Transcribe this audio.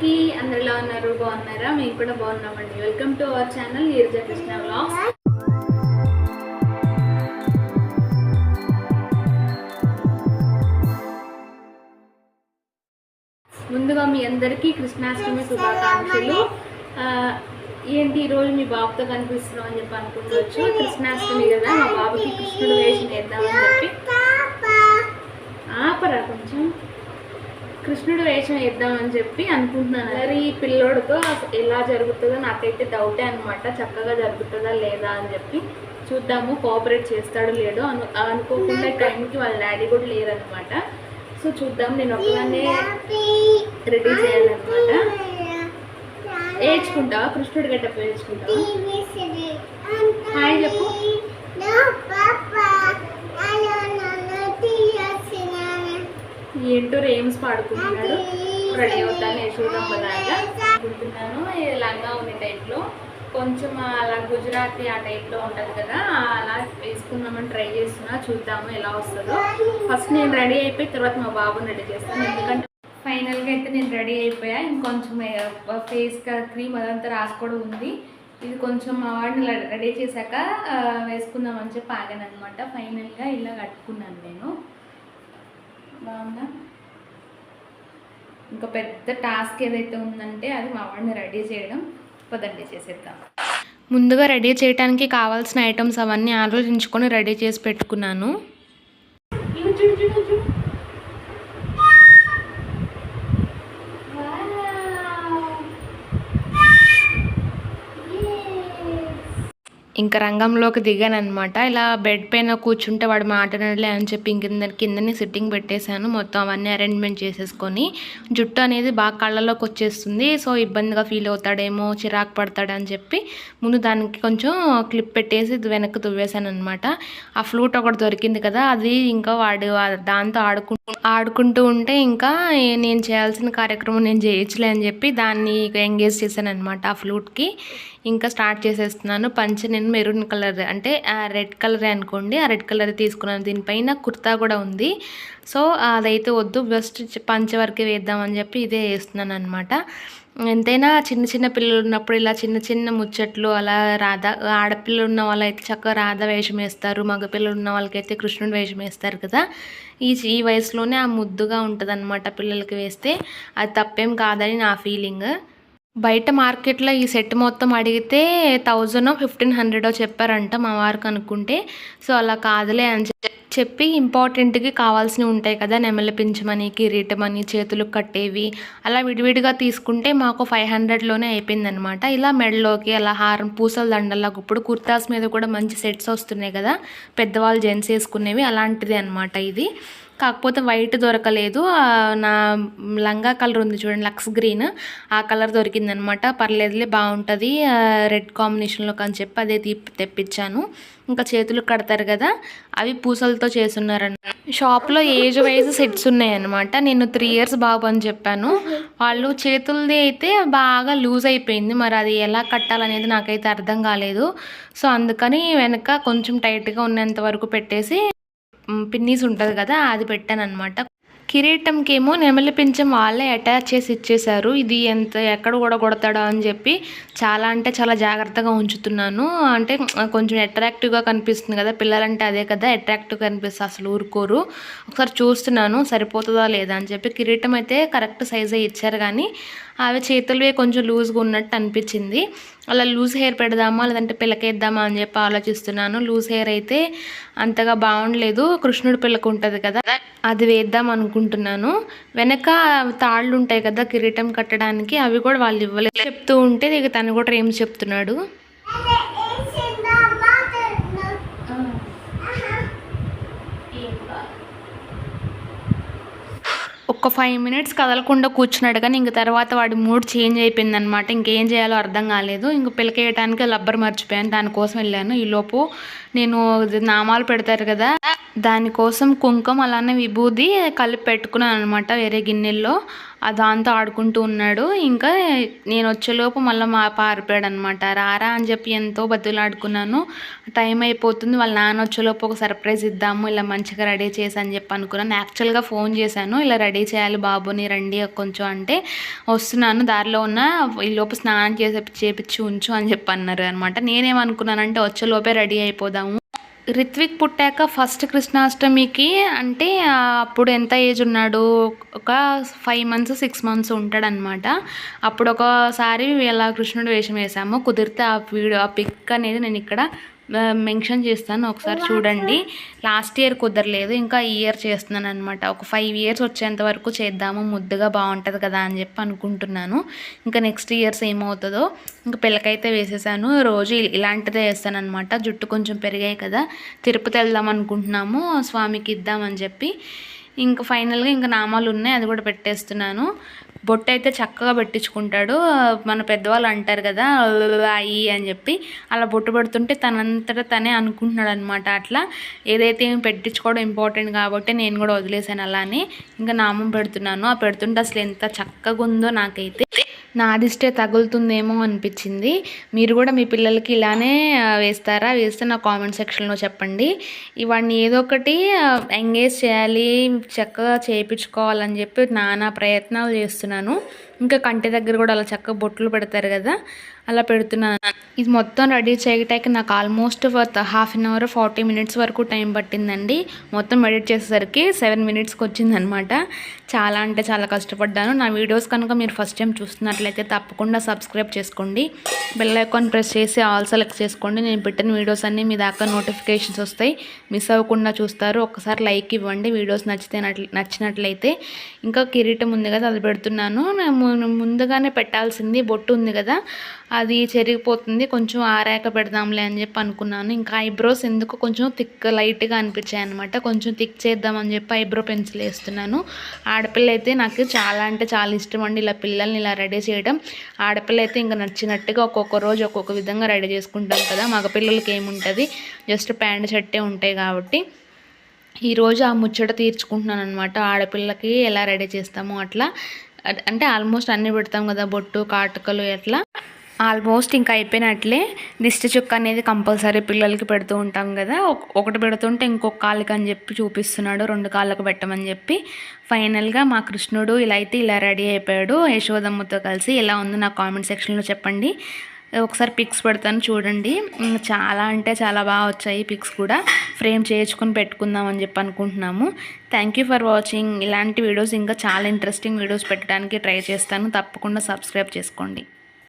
అందరికీ అందరిలా ఉన్నారు, బాగున్నారా? మేము కూడా బాగున్నామండి. Welcome to our channel Neeraja Krishna vlogs. ముందుగా మీ అందరికీ కృష్ణాష్టమి శుభాకాంక్షలు. ఏంటి ఈరోజు మీ బాబుతో కనిపిస్తున్నాం అని చెప్పి అనుకోవచ్చు. కృష్ణాష్టమి కదా, మా బాబుకి కృష్ణుడు వేషం వేద్దామని చెప్పి ఆపరా కొంచెం కృష్ణుడు వేషం వేద్దామని చెప్పి అనుకుంటున్నాను. మరి పిల్లోడితో ఎలా జరుగుతుందో నాకైతే డౌటే అనమాట. చక్కగా జరుగుతుందా లేదా అని చెప్పి చూద్దాము. కోఆపరేట్ చేస్తాడో లేడో అనుకోకుండా టైంకి వాళ్ళ డాడీ కూడా లేరనమాట. సో చూద్దాం. నేను ఒకదాన్నే రెడీ చేయాలన్నమాట. వేయించుకుంటావా? కృష్ణుడు గట్టప్ప వేయించుకుంటావా? హాయ్ చెప్పు. ఏంటో రేమ్స్ పాడుకుంటున్నాడు. రెడీ అవుతాను యశోదమ్మలాగా అనుకుంటున్నాను. లంగా ఉంది టైప్లో, కొంచెం అలా గుజరాతీ ఆ టైప్లో ఉంటుంది కదా, అలా వేసుకుందామని ట్రై చేస్తున్నా. చూద్దాము ఎలా వస్తుందో. ఫస్ట్ నేను రెడీ అయిపోయి తర్వాత మా బాబుని రెడీ చేస్తాను. ఎందుకంటే ఫైనల్గా అయితే నేను రెడీ అయిపోయా. ఇంకొంచెం ఫేస్ క్రీమ్ అదంతా రాసుకోవడం ఉంది. ఇది కొంచెం మా వాడిని రెడీ చేశాక వేసుకుందామని చెప్పి ఆగాను అనమాట. ఫైనల్గా ఇలా కట్టుకున్నాను నేను. బాగుందా? ఇంకా పెద్ద టాస్క్ ఏదైతే ఉందంటే అది మా వాడిని రెడీ చేయడం. పదండి చేసేద్దాం. ముందుగా రెడీ చేయడానికి కావాల్సిన ఐటమ్స్ అవన్నీ ఆలోచించుకొని రెడీ చేసి పెట్టుకున్నాను. ఇంకా రంగంలోకి దిగాను అనమాట. ఇలా బెడ్ పైన కూర్చుంటే వాడు మాట్లాడలే అని చెప్పి కిందని సిట్టింగ్ పెట్టేశాను. మొత్తం అవన్నీ అరేంజ్మెంట్ చేసేసుకొని, జుట్టు అనేది బాగా కళ్ళలోకి వచ్చేస్తుంది. సో ఇబ్బందిగా ఫీల్ అవుతాడేమో, చిరాకు పడతాడు అని చెప్పి ముందు దానికి కొంచెం క్లిప్ పెట్టేసి వెనక్కి దువ్వేశాను అనమాట. ఆ ఫ్లూట్ ఒకటి దొరికింది కదా, అది ఇంకా వాడు దాంతో ఆడుకుంటూ ఉంటే ఇంకా నేను చేయాల్సిన కార్యక్రమం నేను చేయొచ్చులే అని చెప్పి దాన్ని ఎంగేజ్ చేశాను అనమాట. ఆ ఫ్లూట్కి ఇంకా స్టార్ట్ చేసేస్తున్నాను. పంచె నేను మెరూన్ కలర్ అంటే రెడ్ కలరే అనుకోండి, ఆ రెడ్ కలర్ తీసుకున్నాను. దీనిపైన కుర్తా కూడా ఉంది. సో అదైతే వద్దు, బెస్ట్ పంచె వరకే వేద్దామని చెప్పి ఇదే వేస్తున్నాను అనమాట. ఎంతైనా చిన్న చిన్న పిల్లలు ఉన్నప్పుడు ఇలా చిన్న చిన్న ముచ్చట్లు అలా ఆడపిల్లలు ఉన్న వాళ్ళైతే చక్కగా రాధ వేషం వేస్తారు, మగపిల్లలు ఉన్న వాళ్ళకైతే కృష్ణుడు వేషం వేస్తారు కదా. ఈ వయసులోనే ఆ ముద్దుగా ఉంటుంది అనమాట పిల్లలకి వేస్తే. అది తప్పేం కాదని నా ఫీలింగ్. బయట మార్కెట్లో ఈ సెట్ మొత్తం అడిగితే 1000-1500 చెప్పారంట మా వారికి అనుకుంటే. సో అలా కాదులే అని చెప్పి ఇంపార్టెంట్కి కావాల్సినవి ఉంటాయి కదా, నెమలి పింఛమని, కిరీటమని, చేతులకు కట్టేవి, అలా విడివిడిగా తీసుకుంటే మాకు 500లోనే అయిపోయిందనమాట. ఇలా మెడలోకి అలా హారం, పూసల దండలాగా ఇప్పుడు కుర్తాస్ మీద కూడా మంచి సెట్స్ వస్తున్నాయి కదా, పెద్దవాళ్ళు జెంట్స్ వేసుకునేవి, అలాంటిది అనమాట ఇది. కాకపోతే వైట్ దొరకలేదు. నా లంగా కలర్ ఉంది చూడండి, లక్స్ గ్రీన్, ఆ కలర్ దొరికిందనమాట. పర్లేదులే బాగుంటుంది రెడ్ కాంబినేషన్లోకి అని చెప్పి అదే తెప్పించాను. ఇంకా చేతులు కడతారు కదా, అవి పూసలతో చేస్తున్నారన్నమాట. షాప్లో ఏజ్ వైజ్ సెట్స్ ఉన్నాయన్నమాట. నేను 3 years బాబు అని చెప్పాను. వాళ్ళు చేతులది అయితే బాగా లూజ్ అయిపోయింది. మరి అది ఎలా కట్టాలనేది నాకైతే అర్థం కాలేదు. సో అందుకని వెనక కొంచెం టైట్గా ఉన్నంత వరకు పెట్టేసి పిన్నీస్ ఉంటుంది కదా, అది పెట్టాను అనమాట. కిరీటంకి ఏమో నెమలి పింఛం వాళ్ళే అటాచ్ చేసి ఇచ్చేశారు. ఇది ఎక్కడ కూడా కొడతాడో అని చెప్పి చాలా అంటే చాలా జాగ్రత్తగా ఉంచుతున్నాను. అంటే కొంచెం అట్రాక్టివ్గా కనిపిస్తుంది కదా, పిల్లలంటే అదే కదా, అట్రాక్టివ్గా కనిపిస్తుంది, అసలు ఊరుకోరు. ఒకసారి చూస్తున్నాను సరిపోతుందా లేదా అని చెప్పి. కిరీటం అయితే కరెక్ట్ సైజే ఇచ్చారు, కానీ అవి చేతులవే కొంచెం లూజ్గా ఉన్నట్టు అనిపించింది. అలా లూజ్ హెయిర్ పెడదామా లేదంటే పిల్లకేద్దామా అని చెప్పి ఆలోచిస్తున్నాను. లూజ్ హెయిర్ అయితే అంతగా బాగుండలేదు, కృష్ణుడు పిల్లకు ఉంటుంది కదా, అది వేద్దాం అనుకుంటున్నాను. వెనక తాళ్ళు ఉంటాయి కదా కిరీటం కట్టడానికి, అవి కూడా వాళ్ళు ఇవ్వలేదు చెప్తూ ఉంటే ఇక తను కూడా ఏం చెప్తున్నాడు. ఒక 5 minutes కదలకుండా కూర్చున్నాడు, కానీ ఇంక తర్వాత వాడి మూడ్ చేంజ్ అయిపోయింది అనమాట. ఇంకేం చేయాలో అర్థం కాలేదు. ఇంక పిల్లకేయడానికి రబ్బర్ మర్చిపోయాను, దానికోసం వెళ్ళాను. ఈలోపు నేను నామాలు పెడతారు కదా, దానికోసం కుంకుమ అలానే విభూది కలిపి పెట్టుకున్నాను అనమాట వేరే గిన్నెల్లో. దాంతో ఆడుకుంటూ ఉన్నాడు. ఇంకా నేను వచ్చేలోపు మళ్ళీ పారిపోయాడు అనమాట. రారా అని చెప్పి ఎంతో బతులాడుకున్నాను. టైం అయిపోతుంది, వాళ్ళ నాన్న వచ్చేలోపు ఒక సర్ప్రైజ్ ఇద్దాము, ఇలా మంచిగా రెడీ చేసి అని చెప్పి అనుకున్నాను. యాక్చువల్గా ఫోన్ చేశాను, ఇలా రెడీ చేయాలి బాబుని రండి కొంచెం అంటే, వస్తున్నాను దారిలో ఉన్న ఈ లోపు స్నానం చేపించి ఉంచు అని చెప్పి అన్నారు అనమాట. నేనేమనుకున్నానంటే వచ్చేలోపే రెడీ అయిపోదాము. రిత్విక్ పుట్టాక ఫస్ట్ కృష్ణాష్టమికి అంటే అప్పుడు ఎంత ఏజ్ ఉన్నాడు, ఒక 5 మంత్స్ 6 మంత్స్ ఉంటాడనమాట. అప్పుడు ఒకసారి ఇలా కృష్ణుడు వేషం వేసాము. కుదిరితే ఆ పిక్ అనేది నేను ఇక్కడ మెన్షన్ చేస్తాను, ఒకసారి చూడండి. లాస్ట్ ఇయర్ కుదరలేదు, ఇంకా ఈ ఇయర్ చేస్తున్నాను అనమాట. ఒక 5 ఇయర్స్ వచ్చేంత వరకు చేద్దాము, ముద్దుగా బాగుంటుంది కదా అని చెప్పి అనుకుంటున్నాను. ఇంకా నెక్స్ట్ ఇయర్స్ ఏమవుతుందో. ఇంకా పిల్లకైతే వేసేసాను. రోజు ఇలాంటిదే వేస్తాను అనమాట. జుట్టు కొంచెం పెరిగాయి కదా, తిరుపతి వెళ్దాం అనుకుంటున్నాము, స్వామికి ఇద్దామని చెప్పి. ఇంకా ఫైనల్గా ఇంకా నామాలు ఉన్నాయి, అది కూడా పెట్టేస్తున్నాను. బొట్టు అయితే చక్కగా పెట్టించుకుంటాడు. మన పెద్దవాళ్ళు అంటారు కదా అయ్యి అని చెప్పి, అలా బొట్టు పెడుతుంటే తనంతటా తనే అనుకుంటున్నాడు అనమాట. అట్లా ఏదైతే పెట్టించుకోవడం ఇంపార్టెంట్ కాబట్టి నేను కూడా వదిలేసాను అలానే. ఇంకా నామం పెడుతున్నాను. ఆ పెడుతుంటే అసలు ఎంత చక్కగా ఉందో నాకైతే. నా దిష్టే తగులుతుందేమో అనిపించింది. మీరు కూడా మీ పిల్లలకి ఇలానే వేస్తారా? వేస్తే నా కామెంట్ సెక్షన్లో చెప్పండి. ఇవన్నీ ఏదో ఒకటి ఎంగేజ్ చేయాలి, చక్కగా చేయించుకోవాలని చెప్పి నానా ప్రయత్నాలు చేస్తున్నాను. ఇంకా కంటి దగ్గర కూడా అలా చక్కగా బొట్లు పెడతారు కదా, అలా పెడుతున్నాను. ఇది మొత్తం రెడీ చేయటానికి నాకు ఆల్మోస్ట్ ½ అన్ అవర్ 40 మినిట్స్ వరకు టైం పట్టిందండి. మొత్తం ఎడిట్ చేసేసరికి 7 మినిట్స్కి వచ్చిందనమాట. చాలా అంటే చాలా కష్టపడ్డాను. నా వీడియోస్ కనుక మీరు ఫస్ట్ టైం చూస్తున్నట్లయితే తప్పకుండా సబ్స్క్రైబ్ చేసుకోండి, బెల్ ఐకాన్ ప్రెస్ చేసి ఆల్ సెలెక్ట్ చేసుకోండి. నేను పెట్టిన వీడియోస్ అన్నీ మీ దాకా నోటిఫికేషన్స్ వస్తాయి, మిస్ అవ్వకుండా చూస్తారు. ఒకసారి లైక్ ఇవ్వండి వీడియోస్ నచ్చినట్లయితే. ఇంకా కిరీటం ఉంది కదా, అది పెడుతున్నాను. ముందుగానే పెట్టాల్సింది బొట్టు ఉంది కదా, అది చెరిగిపోతుంది, కొంచెం ఆరాక పెడదాంలే అని చెప్పి అనుకున్నాను. ఇంకా ఐబ్రోస్ ఎందుకు కొంచెం థిక్ లైట్గా అనిపించాయి అనమాట, కొంచెం థిక్ చేద్దామని చెప్పి ఐబ్రో పెన్సిల్ వేస్తున్నాను. ఆడపిల్ల అయితే నాకు చాలా అంటే చాలా ఇష్టం అండి, ఇలా పిల్లల్ని ఇలా రెడీ చేయడం. ఆడపిల్ల అయితే ఇంకా నచ్చినట్టుగా ఒక్కొక్క రోజు ఒక్కొక్క విధంగా రెడీ చేసుకుంటాం కదా, మగపిల్లలకి ఏముంటుంది, జస్ట్ ప్యాంట్ షర్టే ఉంటాయి కాబట్టి. ఈరోజు ఆ ముచ్చట తీర్చుకుంటున్నాను అనమాట. ఆడపిల్లకి ఎలా రెడీ చేస్తామో అట్లా, అంటే ఆల్మోస్ట్ అన్నీ పెడతాం కదా, బొట్టు కాటుకలు ఎట్లా ఆల్మోస్ట్ ఇంకా అయిపోయినట్లే. దిష్టి చుక్క అనేది కంపల్సరీ పిల్లలకి పెడుతూ ఉంటాం కదా, ఒకటి పెడుతుంటే ఇంకొక కాళ్ళకి అని చెప్పి చూపిస్తున్నాడు, 2 కాళ్ళకు పెట్టమని చెప్పి. ఫైనల్గా మా కృష్ణుడు ఇలా రెడీ అయిపోయాడు యశోదమ్మతో కలిసి. ఎలా ఉందో నా కామెంట్ సెక్షన్లో చెప్పండి. ఒకసారి పిక్స్ పెడతాను చూడండి. చాలా అంటే చాలా బాగా వచ్చాయి పిక్స్ కూడా. ఫ్రేమ్ చేయించుకొని పెట్టుకుందాం అని చెప్పి అనుకుంటున్నాము. Thank you for watching. ఇలాంటి వీడియోస్ ఇంకా చాలా ఇంట్రెస్టింగ్ వీడియోస్ పెట్టడానికి ట్రై చేస్తాను. తప్పకుండా సబ్స్క్రైబ్ చేసుకోండి.